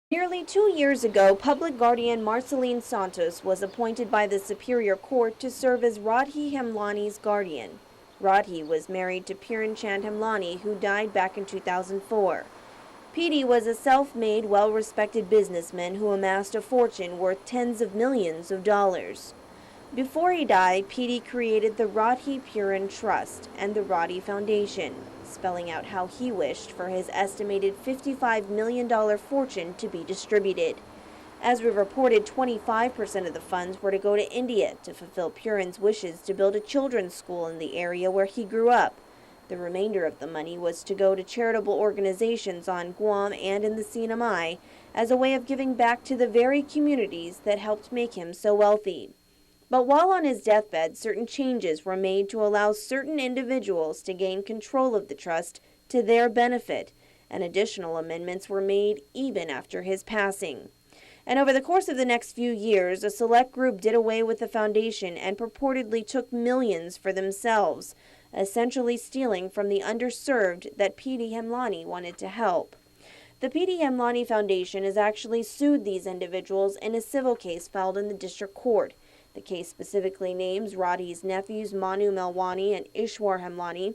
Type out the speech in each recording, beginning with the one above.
Nearly 2 years ago, public guardian Marceline Santos was appointed by the Superior Court to serve as Radhi Hemlani's guardian. Radhi was married to Piran Chand Hemlani, who died back in 2004. PD was a self-made, well-respected businessman who amassed a fortune worth tens of millions of dollars. Before he died, PD created the Radhi Puran Trust and the Radhi Foundation, spelling out how he wished for his estimated $55 million fortune to be distributed. As we reported, 25% of the funds were to go to India to fulfill Puran's wishes to build a children's school in the area where he grew up. The remainder of the money was to go to charitable organizations on Guam and in the CNMI as a way of giving back to the very communities that helped make him so wealthy. But while on his deathbed, certain changes were made to allow certain individuals to gain control of the trust to their benefit, and additional amendments were made even after his passing. And over the course of the next few years, a select group did away with the foundation and purportedly took millions for themselves, essentially stealing from the underserved that P.D. Hemlani wanted to help. The P.D. Hemlani Foundation has actually sued these individuals in a civil case filed in the district court. The case specifically names Radhi's nephews Manu Melwani and Ishwar Hemlani,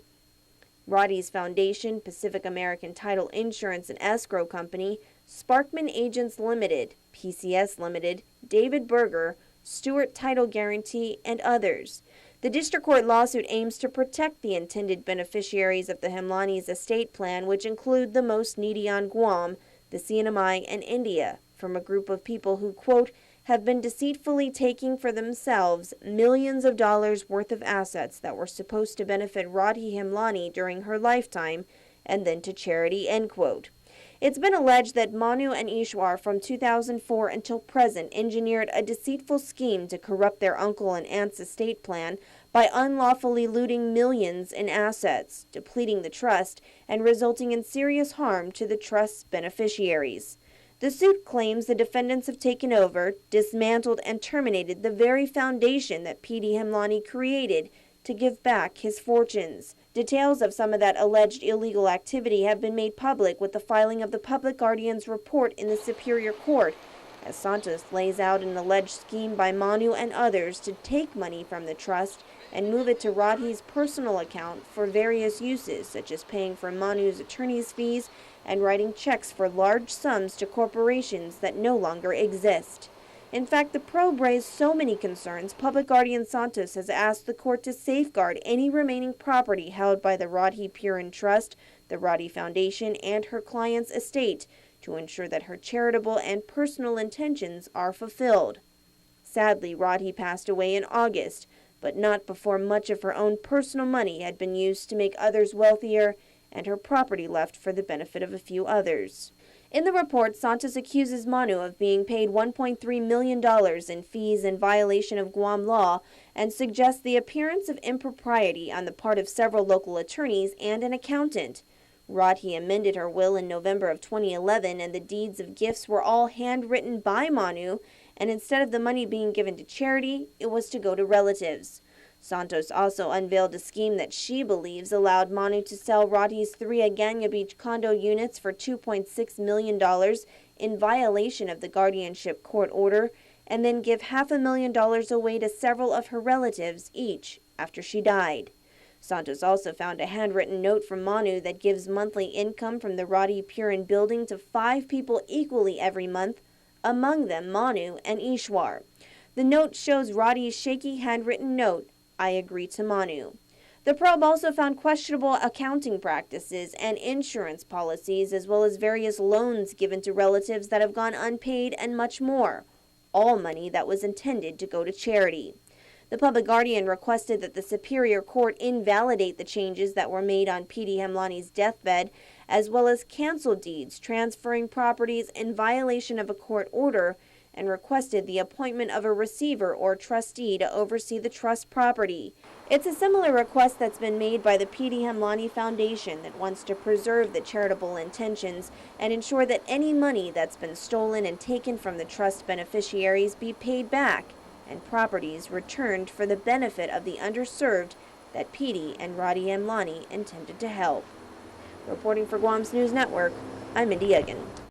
Radhi's Foundation, Pacific American Title Insurance and Escrow Company, Sparkman Agents Limited, PCS Limited, David Berger, Stewart Title Guarantee, and others. The district court lawsuit aims to protect the intended beneficiaries of the Hemlani's estate plan, which include the most needy on Guam, the CNMI, and India, from a group of people who, quote, have been deceitfully taking for themselves millions of dollars worth of assets that were supposed to benefit Radhi Hemlani during her lifetime and then to charity, end quote. It's been alleged that Manu and Ishwar from 2004 until present engineered a deceitful scheme to corrupt their uncle and aunt's estate plan by unlawfully looting millions in assets, depleting the trust, and resulting in serious harm to the trust's beneficiaries. The suit claims the defendants have taken over, dismantled, and terminated the very foundation that P.D. Hemlani created to give back his fortunes. Details of some of that alleged illegal activity have been made public with the filing of the Public Guardian's report in the Superior Court, as Santos lays out an alleged scheme by Manu and others to take money from the trust and move it to Radhi's personal account for various uses, such as paying for Manu's attorney's fees and writing checks for large sums to corporations that no longer exist. In fact, the probe raised so many concerns, Public Guardian Santos has asked the court to safeguard any remaining property held by the Radhi Puran Trust, the Radhi Foundation, and her client's estate to ensure that her charitable and personal intentions are fulfilled. Sadly, Radhi passed away in August, but not before much of her own personal money had been used to make others wealthier and her property left for the benefit of a few others. In the report, Santos accuses Manu of being paid $1.3 million in fees in violation of Guam law and suggests the appearance of impropriety on the part of several local attorneys and an accountant. Radhi amended her will in November of 2011, and the deeds of gifts were all handwritten by Manu, and instead of the money being given to charity, it was to go to relatives. Santos also unveiled a scheme that she believes allowed Manu to sell Radhi's 3 Aganga Beach condo units for $2.6 million in violation of the guardianship court order, and then give $500,000 away to several of her relatives each after she died. Santos also found a handwritten note from Manu that gives monthly income from the Radhi Puran building to 5 people equally every month, among them Manu and Ishwar. The note shows Radhi's shaky handwritten note, I agree to Manu. The probe also found questionable accounting practices and insurance policies, as well as various loans given to relatives that have gone unpaid and much more, all money that was intended to go to charity. The Public Guardian requested that the Superior Court invalidate the changes that were made on P.D. Hemlani's deathbed, as well as cancel deeds transferring properties in violation of a court order, and requested the appointment of a receiver or trustee to oversee the trust property. It's a similar request that's been made by the P.D. Hemlani Foundation that wants to preserve the charitable intentions and ensure that any money that's been stolen and taken from the trust beneficiaries be paid back and properties returned for the benefit of the underserved that P.D. and Radhi Hemlani intended to help. Reporting for Guam's News Network, I'm Mindy Egan.